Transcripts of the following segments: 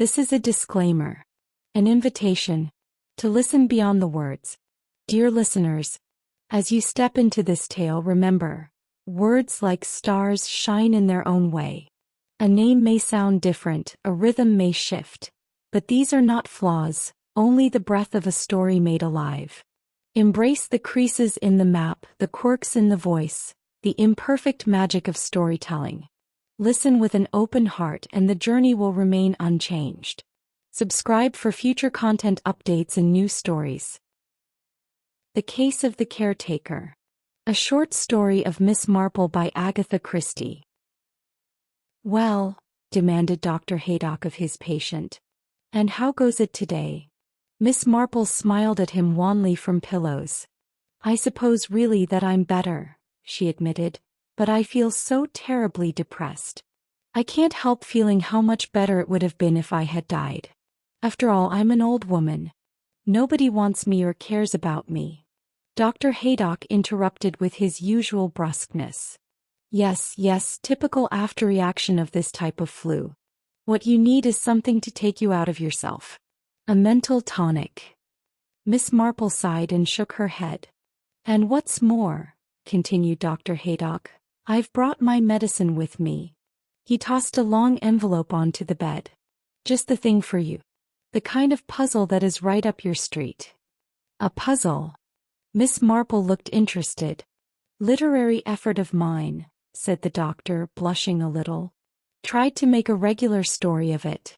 This is a disclaimer, an invitation to listen beyond the words. Dear listeners, as you step into this tale, remember, words like stars shine in their own way. A name may sound different, a rhythm may shift, but these are not flaws, only the breath of a story made alive. Embrace the creases in the map, the quirks in the voice, the imperfect magic of storytelling. Listen with an open heart and the journey will remain unchanged. Subscribe for future content updates and new stories. The Case of the Caretaker. A short story of Miss Marple by Agatha Christie. "Well," demanded Dr. Haydock of his patient, "and how goes it today?" Miss Marple smiled at him wanly from pillows. "I suppose really that I'm better," she admitted, "but I feel so terribly depressed. I can't help feeling how much better it would have been if I had died. After all, I'm an old woman. Nobody wants me or cares about me." Dr. Haydock interrupted with his usual brusqueness. Yes, typical afterreaction of this type of flu. What you need is something to take you out of yourself. A mental tonic." Miss Marple sighed and shook her head. "And what's more," continued Dr. Haydock, "I've brought my medicine with me." He tossed a long envelope onto the bed. "Just the thing for you. The kind of puzzle that is right up your street." "A puzzle?" Miss Marple looked interested. "Literary effort of mine," said the doctor, blushing a little. "Tried to make a regular story of it.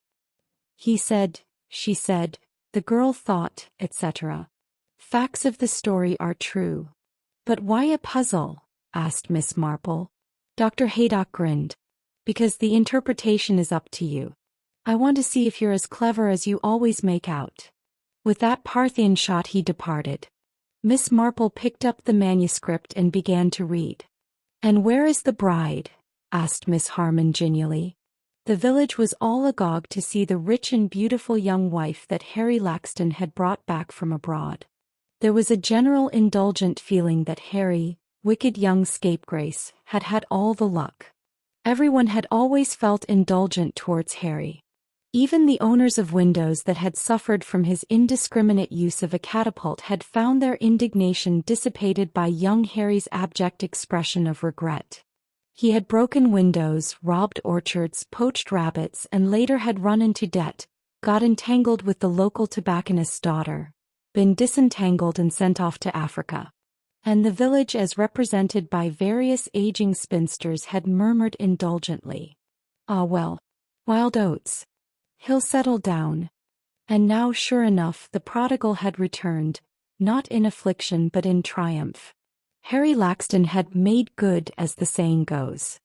He said, she said, the girl thought, etc. Facts of the story are true." "But why a puzzle?" asked Miss Marple. Dr. Haydock grinned. "Because the interpretation is up to you. I want to see if you're as clever as you always make out." With that Parthian shot he departed. Miss Marple picked up the manuscript and began to read. "And where is the bride?" asked Miss Harmon genially. The village was all agog to see the rich and beautiful young wife that Harry Laxton had brought back from abroad. There was a general indulgent feeling that Harry, wicked young scapegrace, had had all the luck. Everyone had always felt indulgent towards Harry. Even the owners of windows that had suffered from his indiscriminate use of a catapult had found their indignation dissipated by young Harry's abject expression of regret. He had broken windows, robbed orchards, poached rabbits, and later had run into debt, got entangled with the local tobacconist's daughter, been disentangled and sent off to Africa. And the village, as represented by various aging spinsters, had murmured indulgently, "Ah well, wild oats. He'll settle down." And now, sure enough, the prodigal had returned, not in affliction but in triumph. Harry Laxton had made good, as the saying goes.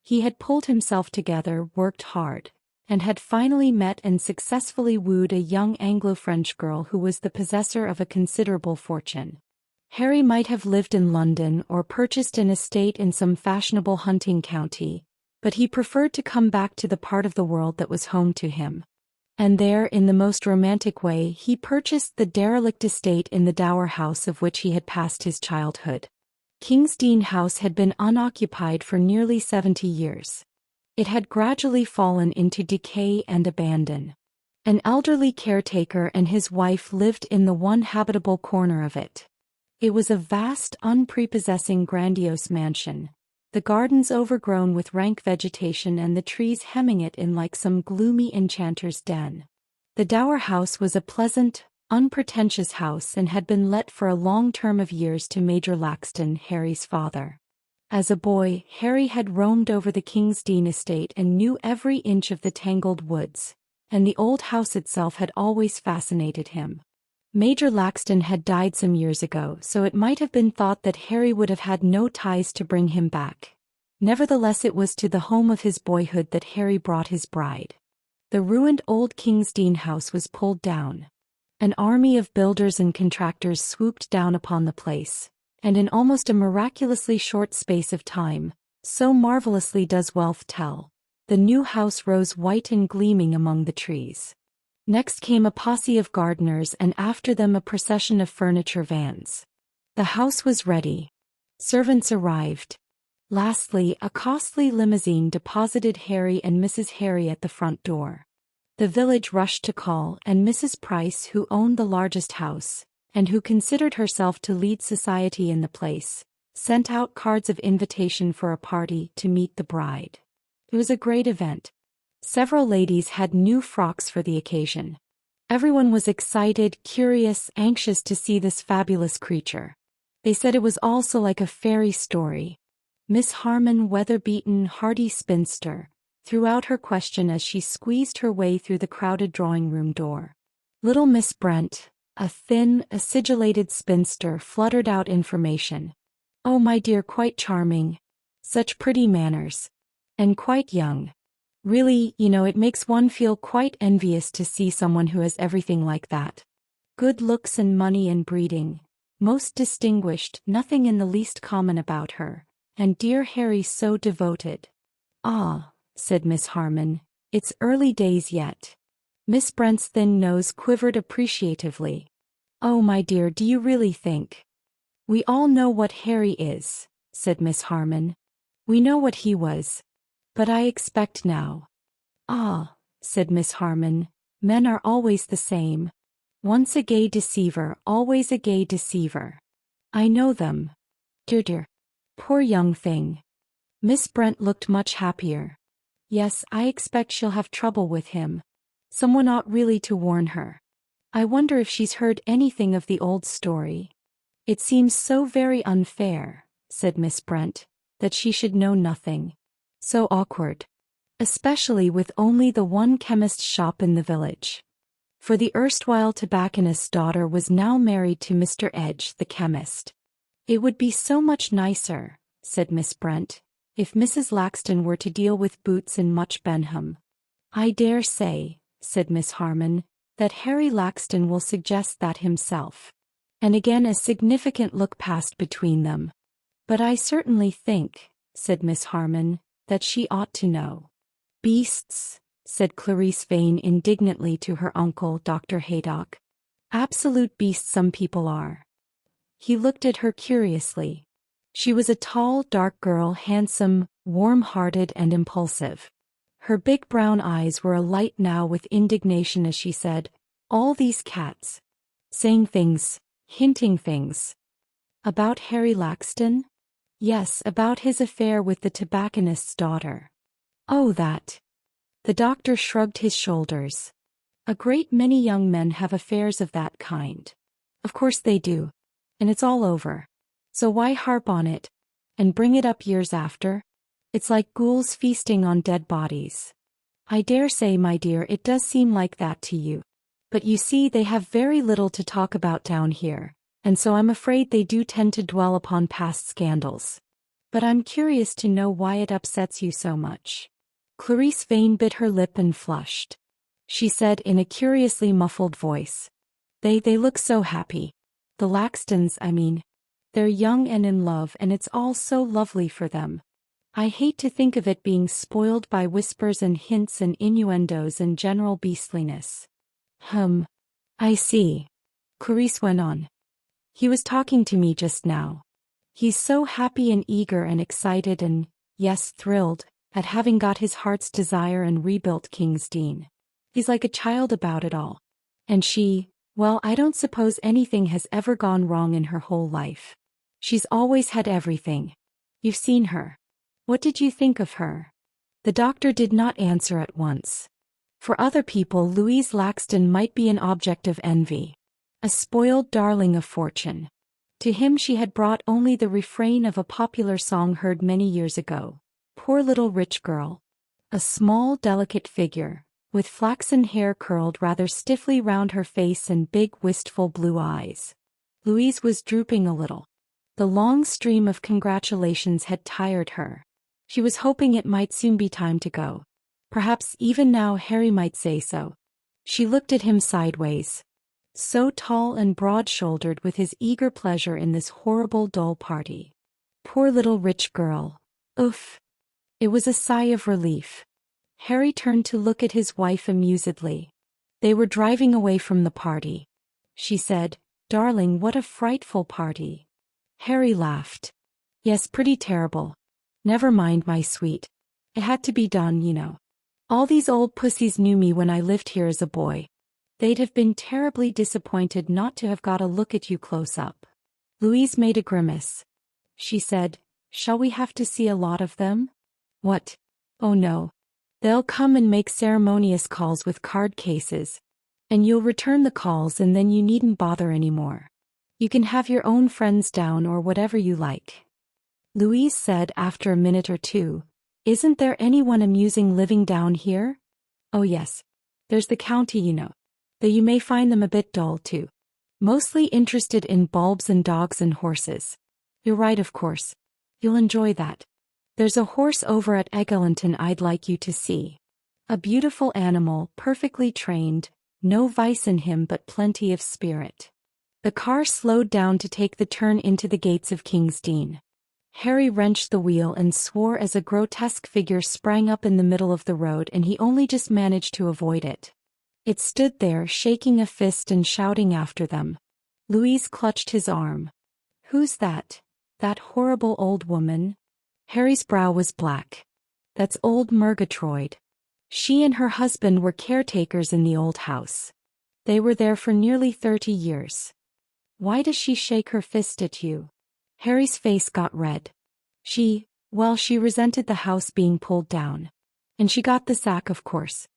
He had pulled himself together, worked hard, and had finally met and successfully wooed a young Anglo-French girl who was the possessor of a considerable fortune. Harry might have lived in London or purchased an estate in some fashionable hunting county, but he preferred to come back to the part of the world that was home to him. And there, in the most romantic way, he purchased the derelict estate in the Dower House of which he had passed his childhood. Kingsdean House had been unoccupied for nearly 70 years. It had gradually fallen into decay and abandon. An elderly caretaker and his wife lived in the one habitable corner of it. It was a vast, unprepossessing, grandiose mansion, the gardens overgrown with rank vegetation and the trees hemming it in like some gloomy enchanter's den. The Dower House was a pleasant, unpretentious house and had been let for a long term of years to Major Laxton, Harry's father. As a boy, Harry had roamed over the Kingsdean estate and knew every inch of the tangled woods, and the old house itself had always fascinated him. Major Laxton had died some years ago, so it might have been thought that Harry would have had no ties to bring him back. Nevertheless, it was to the home of his boyhood that Harry brought his bride. The ruined old Kingsdean house was pulled down. An army of builders and contractors swooped down upon the place, and in almost a miraculously short space of time, so marvelously does wealth tell, the new house rose white and gleaming among the trees. Next came a posse of gardeners and after them a procession of furniture vans. The house was ready. Servants arrived. Lastly, a costly limousine deposited Harry and Mrs. Harry at the front door. The village rushed to call, and Mrs. Price, who owned the largest house, and who considered herself to lead society in the place, sent out cards of invitation for a party to meet the bride. It was a great event. Several ladies had new frocks for the occasion. Everyone was excited, curious, anxious to see this fabulous creature. They said it was also like a fairy story. Miss Harmon, weather-beaten, hardy spinster, threw out her question as she squeezed her way through the crowded drawing-room door. Little Miss Brent, a thin, acidulated spinster, fluttered out information. "Oh, my dear, quite charming. Such pretty manners. And quite young. Really, it makes one feel quite envious to see someone who has everything like that. Good looks and money and breeding. Most distinguished, nothing in the least common about her. And dear Harry so devoted." "Ah," said Miss Harmon, "it's early days yet." Miss Brent's thin nose quivered appreciatively. "Oh, my dear, do you really think?" "We all know what Harry is," said Miss Harmon. "We know what he was. But I expect now." "Ah," said Miss Harmon, "men are always the same. Once a gay deceiver, always a gay deceiver. I know them. Dear, dear. Poor young thing." Miss Brent looked much happier. "Yes, I expect she'll have trouble with him. Someone ought really to warn her. I wonder if she's heard anything of the old story. It seems so very unfair," said Miss Brent, "that she should know nothing. So awkward. Especially with only the one chemist's shop in the village." For the erstwhile tobacconist's daughter was now married to Mr. Edge, the chemist. "It would be so much nicer," said Miss Brent, "if Mrs. Laxton were to deal with boots in Much Benham." "I dare say," said Miss Harmon, "that Harry Laxton will suggest that himself." And again a significant look passed between them. "But I certainly think," said Miss Harmon, "that she ought to know." "Beasts," said Clarice Vane indignantly to her uncle, Dr. Haydock. "Absolute beasts some people are." He looked at her curiously. She was a tall, dark girl, handsome, warm-hearted and impulsive. Her big brown eyes were alight now with indignation as she said, "All these cats. Saying things, hinting things." "About Harry Laxton?" "Yes, about his affair with the tobacconist's daughter." "Oh, that." The doctor shrugged his shoulders. "A great many young men have affairs of that kind. Of course they do. And it's all over. So why harp on it? And bring it up years after? It's like ghouls feasting on dead bodies. I dare say, my dear, it does seem like that to you. But you see, they have very little to talk about down here, and so I'm afraid they do tend to dwell upon past scandals. But I'm curious to know why it upsets you so much." Clarice Vane bit her lip and flushed. She said in a curiously muffled voice, They look so happy. The Laxtons, I mean. They're young and in love, and it's all so lovely for them. I hate to think of it being spoiled by whispers and hints and innuendos and general beastliness." I see," Clarice went on. "He was talking to me just now. He's so happy and eager and excited and, yes, thrilled, at having got his heart's desire and rebuilt King's Dean. He's like a child about it all. And she, well, I don't suppose anything has ever gone wrong in her whole life. She's always had everything. You've seen her. What did you think of her?" The doctor did not answer at once. For other people, Louise Laxton might be an object of envy, a spoiled darling of fortune. To him she had brought only the refrain of a popular song heard many years ago. Poor little rich girl. A small, delicate figure, with flaxen hair curled rather stiffly round her face and big, wistful blue eyes. Louise was drooping a little. The long stream of congratulations had tired her. She was hoping it might soon be time to go. Perhaps even now Harry might say so. She looked at him sideways. So tall and broad-shouldered with his eager pleasure in this horrible dull party. Poor little rich girl. Oof. It was a sigh of relief. Harry turned to look at his wife amusedly. They were driving away from the party. She said, "Darling, what a frightful party." Harry laughed. "Yes, pretty terrible. Never mind, my sweet. It had to be done, you know." All these old pussies knew me when I lived here as a boy. They'd have been terribly disappointed not to have got a look at you close up." Louise made a grimace. She said, "Shall we have to see a lot of them?" "What? Oh no. They'll come and make ceremonious calls with card cases. And you'll return the calls and then you needn't bother anymore. You can have your own friends down or whatever you like." Louise said after a minute or two, "Isn't there anyone amusing living down here?" "Oh yes. There's the county, you know. Though you may find them a bit dull too. Mostly interested in bulbs and dogs and horses." "You're right, of course. You'll enjoy that. There's a horse over at Eglinton I'd like you to see. A beautiful animal, perfectly trained, no vice in him but plenty of spirit." The car slowed down to take the turn into the gates of King's Dean. Harry wrenched the wheel and swore as a grotesque figure sprang up in the middle of the road, and he only just managed to avoid it. It stood there, shaking a fist and shouting after them. Louise clutched his arm. "Who's that? That horrible old woman?" Harry's brow was black. "That's old Murgatroyd. She and her husband were caretakers in the old house. They were there for nearly 30 years. Why does she shake her fist at you?" Harry's face got red. She resented the house being pulled down. And she got the sack, of course.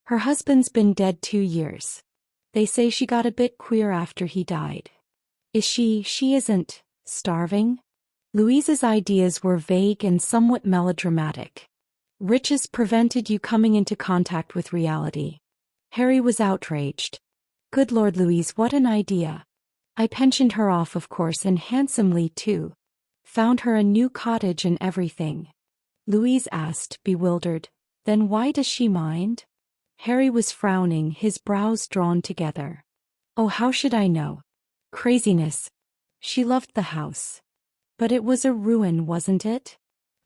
Her husband's been dead 2 years. They say she got a bit queer after he died. Is she isn't starving?" Louise's ideas were vague and somewhat melodramatic. "Riches prevented you coming into contact with reality." Harry was outraged. "Good Lord, Louise, what an idea. I pensioned her off, of course, and handsomely too. Found her a new cottage and everything." Louise asked, bewildered, "Then why does she mind?" Harry was frowning, his brows drawn together. "Oh, how should I know? Craziness. She loved the house. But it was a ruin, wasn't it?"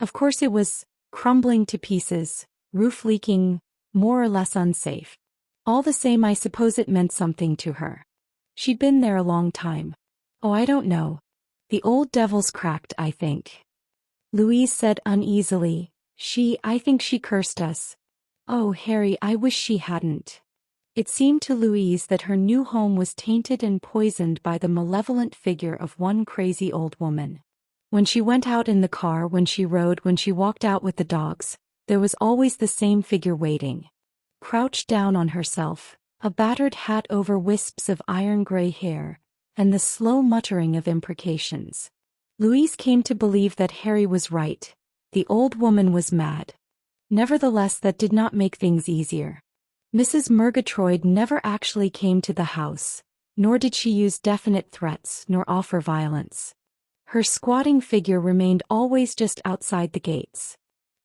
"Of course it was, crumbling to pieces, roof leaking, more or less unsafe. All the same, I suppose it meant something to her. She'd been there a long time." "Oh, I don't know. The old devil's cracked, I think." Louise said uneasily, I think she cursed us." "Oh, Harry, I wish she hadn't." It seemed to Louise that her new home was tainted and poisoned by the malevolent figure of one crazy old woman. When she went out in the car, when she rode, when she walked out with the dogs, there was always the same figure waiting. Crouched down on herself, a battered hat over wisps of iron-gray hair, and the slow muttering of imprecations. Louise came to believe that Harry was right. The old woman was mad. Nevertheless, that did not make things easier. Mrs. Murgatroyd never actually came to the house, nor did she use definite threats nor offer violence. Her squatting figure remained always just outside the gates.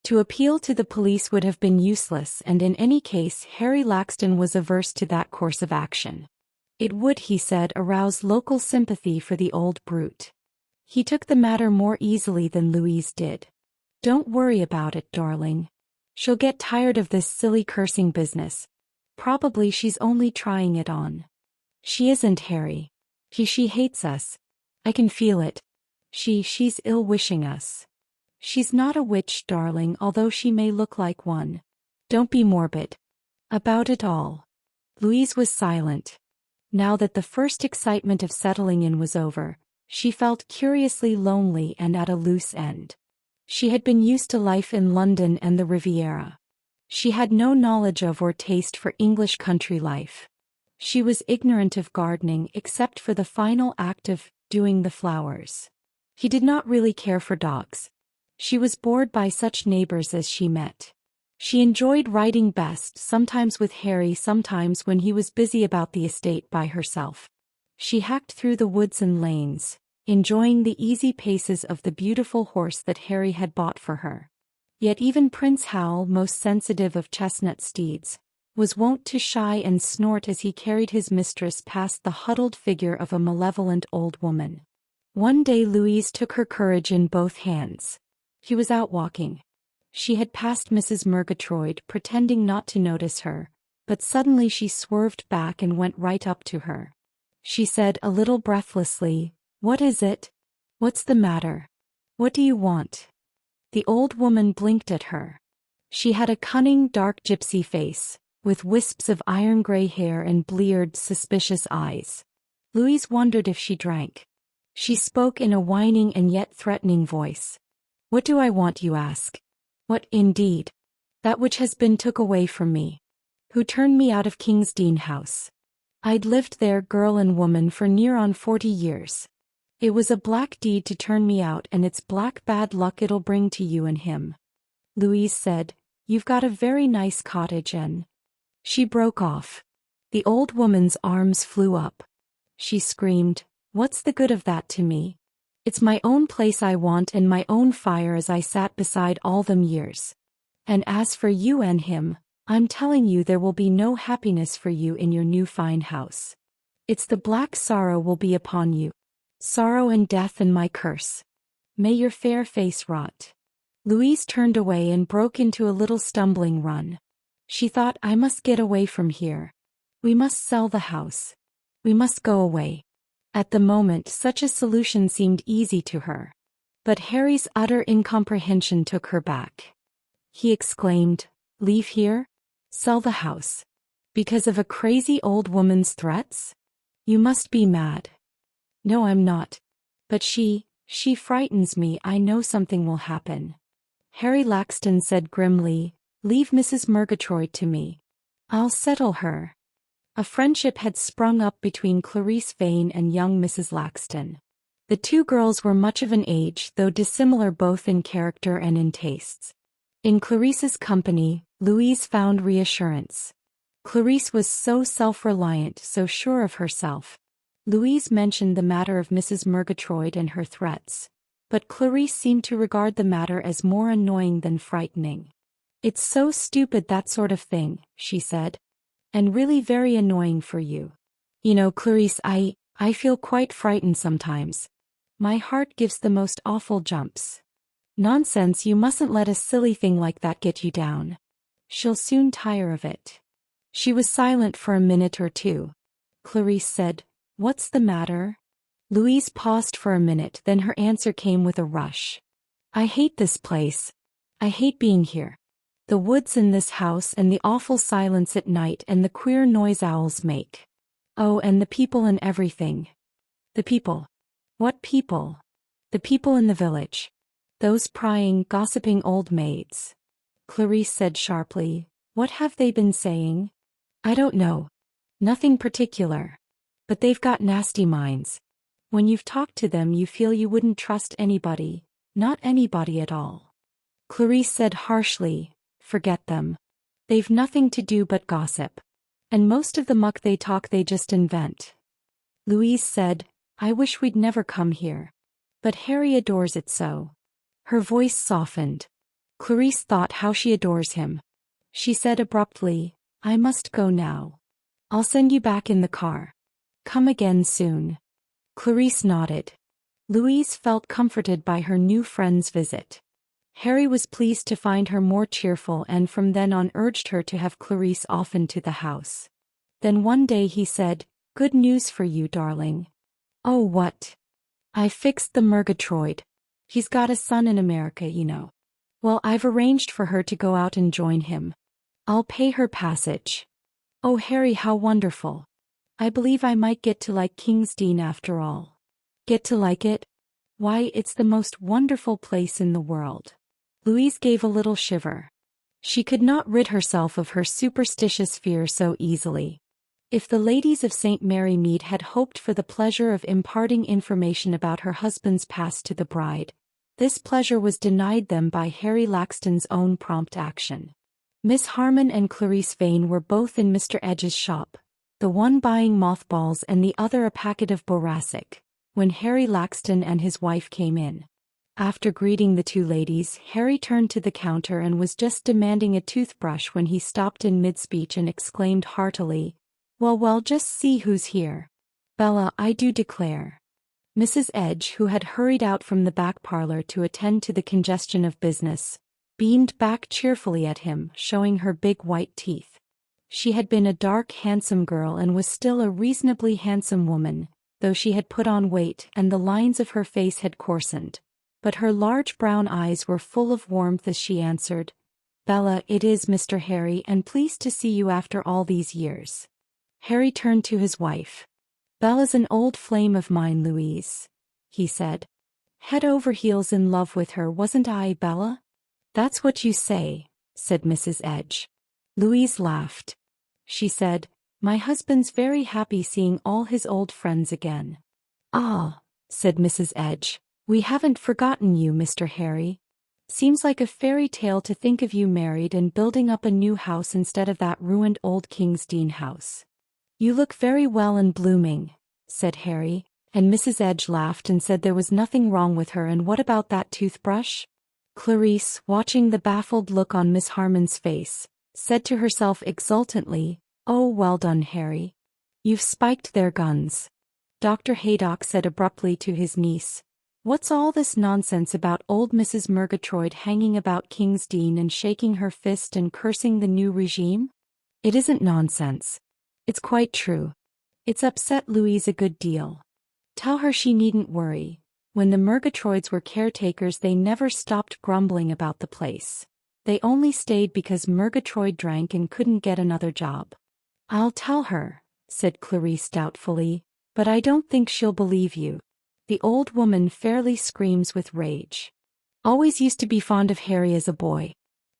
To appeal to the police would have been useless, and in any case Harry Laxton was averse to that course of action. It would, he said, arouse local sympathy for the old brute. He took the matter more easily than Louise did. "Don't worry about it, darling. She'll get tired of this silly cursing business. Probably she's only trying it on." "She isn't, Harry. She hates us. I can feel it. She's ill-wishing us. She's not a witch, darling, although she may look like one. Don't be morbid about it all." Louise was silent. Now that the first excitement of settling in was over, she felt curiously lonely and at a loose end. She had been used to life in London and the Riviera. She had no knowledge of or taste for English country life. She was ignorant of gardening except for the final act of doing the flowers. He did not really care for dogs. She was bored by such neighbors as she met. She enjoyed riding best, sometimes with Harry, sometimes when he was busy about the estate by herself. She hacked through the woods and lanes, enjoying the easy paces of the beautiful horse that Harry had bought for her. Yet even Prince Hal, most sensitive of chestnut steeds, was wont to shy and snort as he carried his mistress past the huddled figure of a malevolent old woman. One day Louise took her courage in both hands. He was out walking. She had passed Mrs. Murgatroyd, pretending not to notice her, but suddenly she swerved back and went right up to her. She said a little breathlessly, "What is it? What's the matter? What do you want?" The old woman blinked at her. She had a cunning, dark gypsy face, with wisps of iron-gray hair and bleared, suspicious eyes. Louise wondered if she drank. She spoke in a whining and yet threatening voice. "What do I want, you ask? What, indeed? That which has been took away from me. Who turned me out of King's Dean House? I'd lived there, girl and woman, for near on 40 years. It was a black deed to turn me out, and it's black bad luck it'll bring to you and him." Louise said, "You've got a very nice cottage and—" She broke off. The old woman's arms flew up. She screamed, "What's the good of that to me? It's my own place I want and my own fire as I sat beside all them years. And as for you and him, I'm telling you there will be no happiness for you in your new fine house. It's the black sorrow will be upon you. Sorrow and death and my curse. May your fair face rot." Louise turned away and broke into a little stumbling run. She thought, "I must get away from here. We must sell the house. We must go away." At the moment such a solution seemed easy to her. But Harry's utter incomprehension took her back. He exclaimed, "Leave here? Sell the house? Because of a crazy old woman's threats? You must be mad." "No, I'm not. But she frightens me. I know something will happen." Harry Laxton said grimly, "Leave Mrs. Murgatroyd to me. I'll settle her." A friendship had sprung up between Clarice Vane and young Mrs. Laxton. The two girls were much of an age, though dissimilar both in character and in tastes. In Clarice's company, Louise found reassurance. Clarice was so self-reliant, so sure of herself. Louise mentioned the matter of Mrs. Murgatroyd and her threats, but Clarice seemed to regard the matter as more annoying than frightening. "It's so stupid, that sort of thing," she said. "And really very annoying for you. You know, Clarice, I feel quite frightened sometimes. My heart gives the most awful jumps." "Nonsense, you mustn't let a silly thing like that get you down. She'll soon tire of it." She was silent for a minute or two. Clarice said, "What's the matter?" Louise paused for a minute, then her answer came with a rush. "I hate this place. I hate being here. The woods in this house and the awful silence at night and the queer noise owls make. Oh, and the people and everything." "The people? What people?" "The people in the village. Those prying, gossiping old maids." Clarice said sharply, "What have they been saying?" "I don't know. Nothing particular. But they've got nasty minds. When you've talked to them you feel you wouldn't trust anybody, not anybody at all." Clarice said harshly, "Forget them. They've nothing to do but gossip. And most of the muck they talk they just invent." Louise said, "I wish we'd never come here. But Harry adores it so." Her voice softened. Clarice thought how she adores him. She said abruptly, "I must go now. I'll send you back in the car. Come again soon." Clarice nodded. Louise felt comforted by her new friend's visit. Harry was pleased to find her more cheerful and from then on urged her to have Clarice often to the house. Then one day he said, "Good news for you, darling." "Oh, what?" "I fixed the Murgatroyd. He's got a son in America, you know. Well, I've arranged for her to go out and join him. I'll pay her passage." "Oh, Harry, how wonderful. I believe I might get to like King's Dean after all." "Get to like it? Why, it's the most wonderful place in the world." Louise gave a little shiver. She could not rid herself of her superstitious fear so easily. If the ladies of St. Mary Mead had hoped for the pleasure of imparting information about her husband's past to the bride, this pleasure was denied them by Harry Laxton's own prompt action. Miss Harmon and Clarice Vane were both in Mr. Edge's shop, the one buying mothballs and the other a packet of boracic, when Harry Laxton and his wife came in. After greeting the two ladies, Harry turned to the counter and was just demanding a toothbrush when he stopped in mid-speech and exclaimed heartily, Well, just see who's here. Bella, I do declare." Mrs. Edge, who had hurried out from the back parlor to attend to the congestion of business, beamed back cheerfully at him, showing her big white teeth. She had been a dark, handsome girl and was still a reasonably handsome woman, though she had put on weight and the lines of her face had coarsened. But her large brown eyes were full of warmth as she answered, Bella, it is Mr. Harry, and pleased to see you after all these years. Harry turned to his wife. Bella's an old flame of mine, Louise, he said. Head over heels in love with her, wasn't I, Bella? That's what you say, said Mrs. Edge. Louise laughed. She said, my husband's very happy seeing all his old friends again. Ah, said Mrs. Edge, we haven't forgotten you, Mr. Harry. Seems like a fairy tale to think of you married and building up a new house instead of that ruined old King's Dean house. You look very well and blooming, said Harry, and Mrs. Edge laughed and said there was nothing wrong with her. And what about that toothbrush? Clarice, watching the baffled look on Miss Harmon's face, said to herself exultantly, oh, well done, Harry. You've spiked their guns. Dr. Haydock said abruptly to his niece, what's all this nonsense about old Mrs. Murgatroyd hanging about King's Dean and shaking her fist and cursing the new regime? It isn't nonsense. It's quite true. It's upset Louise a good deal. Tell her she needn't worry. When the Murgatroyds were caretakers, they never stopped grumbling about the place. They only stayed because Murgatroyd drank and couldn't get another job. I'll tell her, said Clarice doubtfully, but I don't think she'll believe you. The old woman fairly screams with rage. Always used to be fond of Harry as a boy.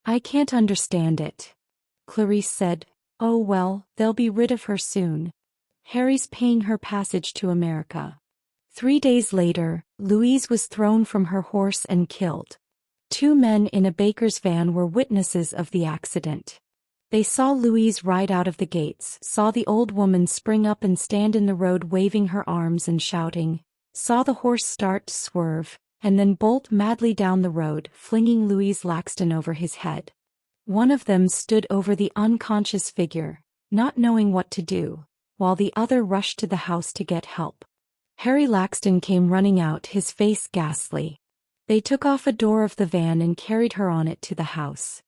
I can't understand it. Clarice said, oh well, they'll be rid of her soon. Harry's paying her passage to America. 3 days later, Louise was thrown from her horse and killed. 2 men in a baker's van were witnesses of the accident. They saw Louise ride out of the gates, saw the old woman spring up and stand in the road waving her arms and shouting, saw the horse start, swerve, and then bolt madly down the road, flinging Louise Laxton over his head. One of them stood over the unconscious figure, not knowing what to do, while the other rushed to the house to get help. Harry Laxton came running out, his face ghastly. They took off a door of the van and carried her on it to the house.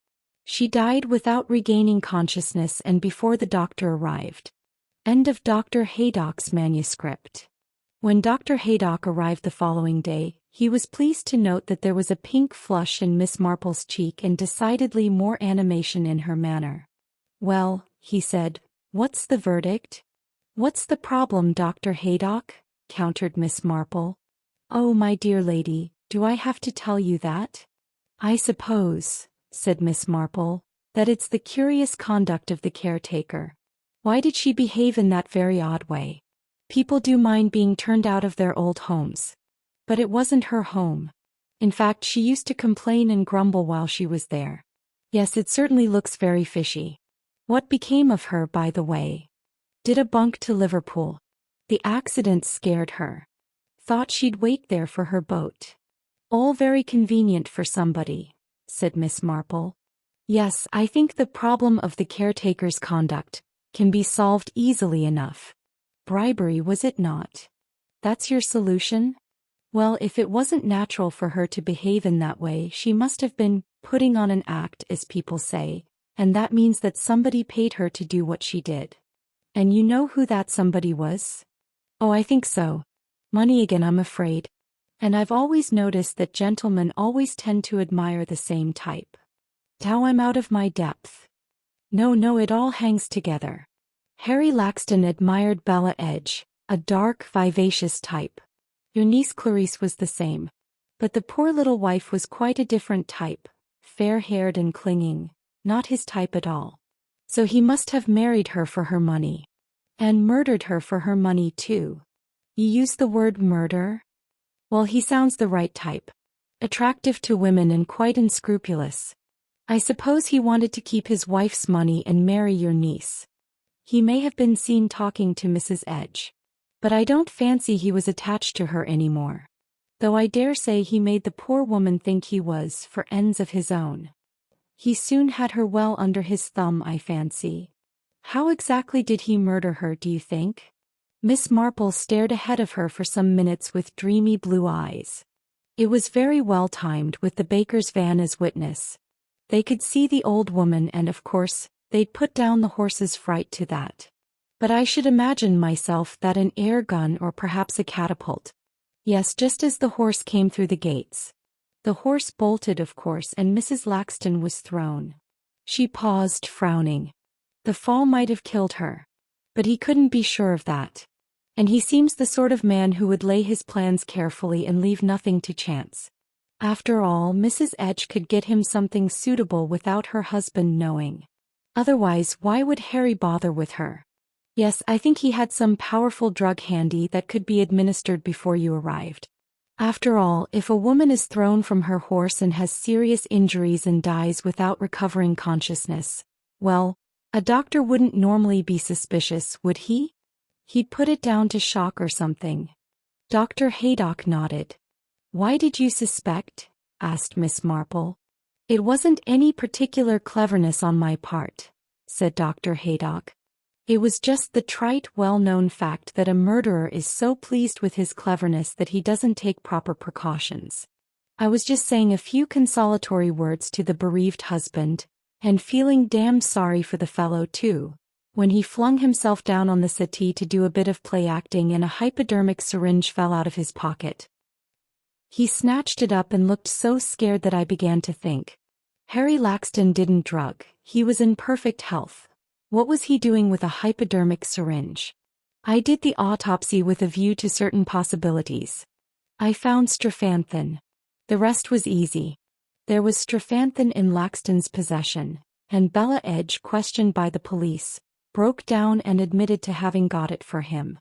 She died without regaining consciousness and before the doctor arrived. End of Dr. Haydock's manuscript. When Dr. Haydock arrived the following day, he was pleased to note that there was a pink flush in Miss Marple's cheek and decidedly more animation in her manner. Well, he said, what's the verdict? What's the problem, Dr. Haydock? Countered Miss Marple. Oh, my dear lady, do I have to tell you that? I suppose, said Miss Marple, that it's the curious conduct of the caretaker. Why did she behave in that very odd way? People do mind being turned out of their old homes. But it wasn't her home. In fact, she used to complain and grumble while she was there. Yes, it certainly looks very fishy. What became of her, by the way? Did a bunk to Liverpool. The accident scared her. Thought she'd wait there for her boat. All very convenient for somebody, said Miss Marple. Yes, I think the problem of the caretaker's conduct can be solved easily enough. Bribery, was it not? That's your solution? Well, if it wasn't natural for her to behave in that way, she must have been putting on an act, as people say, and that means that somebody paid her to do what she did. And you know who that somebody was? Oh, I think so. Money again, I'm afraid. And I've always noticed that gentlemen always tend to admire the same type. Now I'm out of my depth. No, it all hangs together. Harry Laxton admired Bella Edge, a dark, vivacious type. Your niece Clarice was the same. But the poor little wife was quite a different type, fair-haired and clinging, not his type at all. So he must have married her for her money. And murdered her for her money too. You use the word murder? Well, he sounds the right type. Attractive to women and quite unscrupulous. I suppose he wanted to keep his wife's money and marry your niece. He may have been seen talking to Mrs. Edge. But I don't fancy he was attached to her anymore. Though I dare say he made the poor woman think he was, for ends of his own. He soon had her well under his thumb, I fancy. How exactly did he murder her, do you think? Miss Marple stared ahead of her for some minutes with dreamy blue eyes. It was very well timed, with the baker's van as witness. They could see the old woman and, of course, they'd put down the horse's fright to that. But I should imagine myself that an air gun or perhaps a catapult. Yes, just as the horse came through the gates. The horse bolted, of course, and Mrs. Laxton was thrown. She paused, frowning. The fall might have killed her. But he couldn't be sure of that. And he seems the sort of man who would lay his plans carefully and leave nothing to chance. After all, Mrs. Edge could get him something suitable without her husband knowing. Otherwise, why would Harry bother with her? Yes, I think he had some powerful drug handy that could be administered before you arrived. After all, if a woman is thrown from her horse and has serious injuries and dies without recovering consciousness, well, a doctor wouldn't normally be suspicious, would he? He'd put it down to shock or something. Dr. Haydock nodded. Why did you suspect? Asked Miss Marple. It wasn't any particular cleverness on my part, said Dr. Haydock. It was just the trite, well-known fact that a murderer is so pleased with his cleverness that he doesn't take proper precautions. I was just saying a few consolatory words to the bereaved husband, and feeling damned sorry for the fellow too, when he flung himself down on the settee to do a bit of play acting and a hypodermic syringe fell out of his pocket. He snatched it up and looked so scared that I began to think. Harry Laxton didn't drug, he was in perfect health. What was he doing with a hypodermic syringe? I did the autopsy with a view to certain possibilities. I found strophanthine. The rest was easy. There was strophanthine in Laxton's possession, and Bella Edge, questioned by the police, broke down and admitted to having got it for him.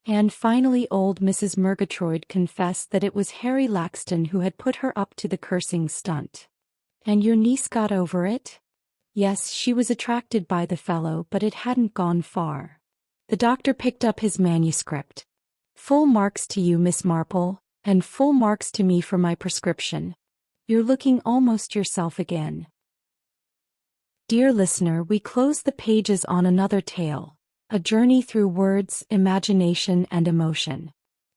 And finally old Mrs. Murgatroyd confessed that it was Harry Laxton who had put her up to the cursing stunt. And your niece got over it? Yes, she was attracted by the fellow, but it hadn't gone far. The doctor picked up his manuscript. Full marks to you, Miss Marple, and full marks to me for my prescription. You're looking almost yourself again. Dear listener, we close the pages on another tale. A journey through words, imagination, and emotion.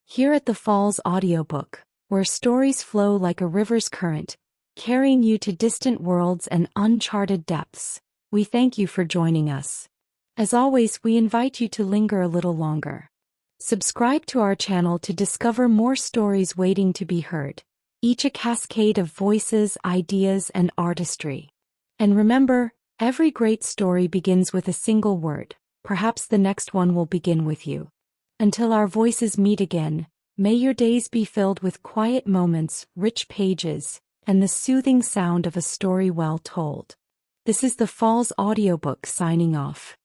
Here at the Falls Audiobook, where stories flow like a river's current, carrying you to distant worlds and uncharted depths, we thank you for joining us. As always, we invite you to linger a little longer. Subscribe to our channel to discover more stories waiting to be heard, each a cascade of voices, ideas, and artistry. And remember, every great story begins with a single word. Perhaps the next one will begin with you. Until our voices meet again, may your days be filled with quiet moments, rich pages, and the soothing sound of a story well told. This is the Falls Audiobook signing off.